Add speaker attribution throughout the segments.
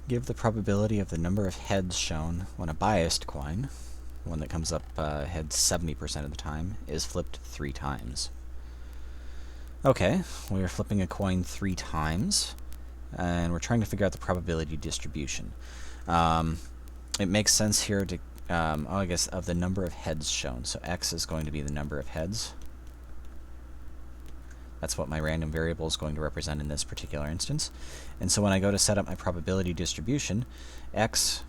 Speaker 1: Give the probability of the number of heads shown when a biased coin, one that comes up heads 70% of the time, is flipped 3 times. Okay, we're flipping a coin 3 times, and we're trying to figure out the probability distribution. It makes sense here to, I guess, of the number of heads shown. So x is going to be the number of heads. That's what my random variable is going to represent in this particular instance. And so when I go to set up my probability distribution, x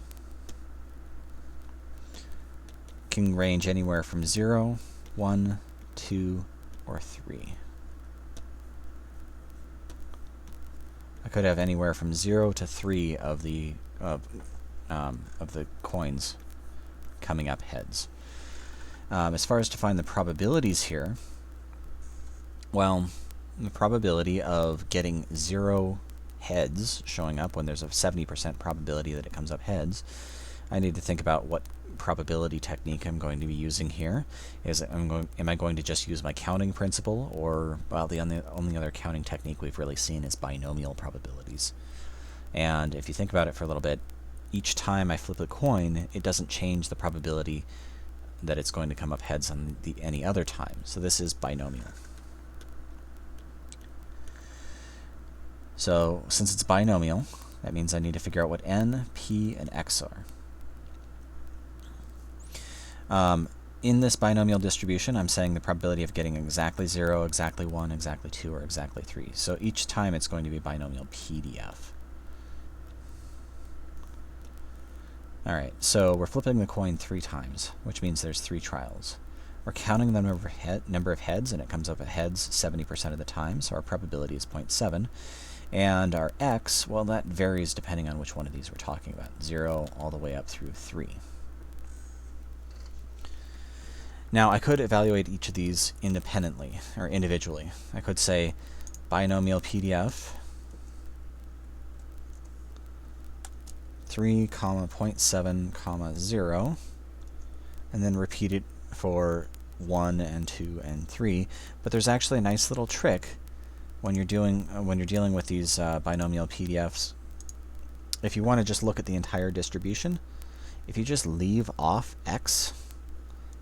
Speaker 1: can range anywhere from 0, 1, 2, or 3. I could have anywhere from 0 to 3 of the coins coming up heads. As far as to find the probabilities here, well, the probability of getting 0 heads showing up when there's a 70% probability that it comes up heads, I need to think about what probability technique I'm going to be using here. Am I going to just use my counting principle, or, well, the only other counting technique we've really seen is binomial probabilities. And if you think about it for a little bit, each time I flip a coin, it doesn't change the probability that it's going to come up heads on any other time. So this is binomial. So since it's binomial, that means I need to figure out what n, p, and x are. In this binomial distribution, I'm saying the probability of getting exactly 0, exactly 1, exactly 2, or exactly 3. So each time it's going to be binomial PDF. Alright, so we're flipping the coin 3 times, which means there's 3 trials. We're counting the number of heads, and it comes up at heads 70% of the time, so our probability is 0.7. And our x, well, that varies depending on which one of these we're talking about, 0 all the way up through 3. Now, I could evaluate each of these independently, or individually. I could say binomial PDF 3, 0.7, 0, and then repeat it for 1 and 2 and 3. But there's actually a nice little trick when you're dealing with these binomial PDFs. If you want to just look at the entire distribution, if you just leave off x,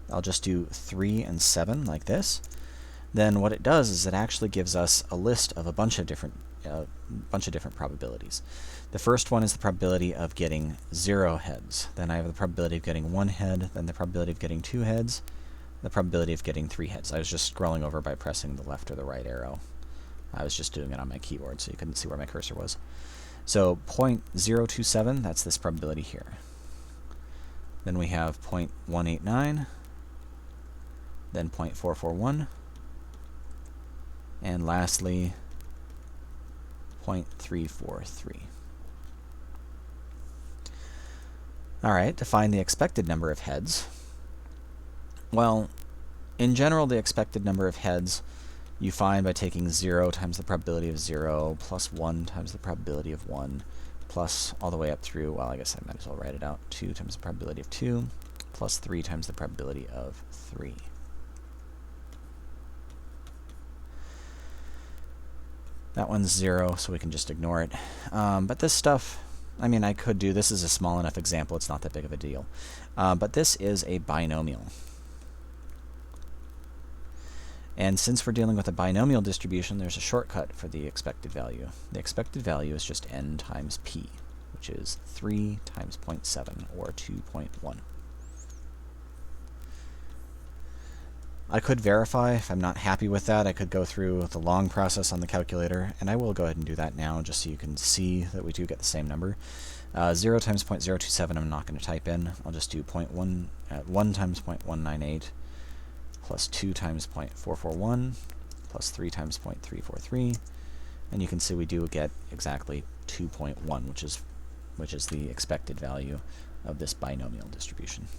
Speaker 1: I'll just do 3 and 7 like this, then what it does is it actually gives us a list of a bunch of different probabilities. The first one is the probability of getting 0 heads. Then I have the probability of getting 1 head, then the probability of getting 2 heads, the probability of getting 3 heads. I was just scrolling over by pressing the left or the right arrow. I was just doing it on my keyboard, so you couldn't see where my cursor was. So 0.027, that's this probability here. Then we have 0.189, then 0.441, and lastly 0.343. Alright, to find the expected number of heads. Well, in general, the expected number of heads you find by taking 0 times the probability of 0 plus 1 times the probability of 1 plus all the way up through, well, I guess I might as well write it out, 2 times the probability of 2 plus 3 times the probability of 3. That one's 0, so we can just ignore it. But this stuff, I mean, I could do, this is a small enough example, it's not that big of a deal. But this is a binomial. And since we're dealing with a binomial distribution, there's a shortcut for the expected value. The expected value is just n times p, which is 3 times 0.7, or 2.1. I could verify. If I'm not happy with that, I could go through the long process on the calculator, and I will go ahead and do that now just so you can see that we do get the same number. 0 times 0.027 I'm not going to type in. I'll just do 1 times 0.198 plus 2 times 0.441 plus 3 times 0.343, and you can see we do get exactly 2.1, which is the expected value of this binomial distribution.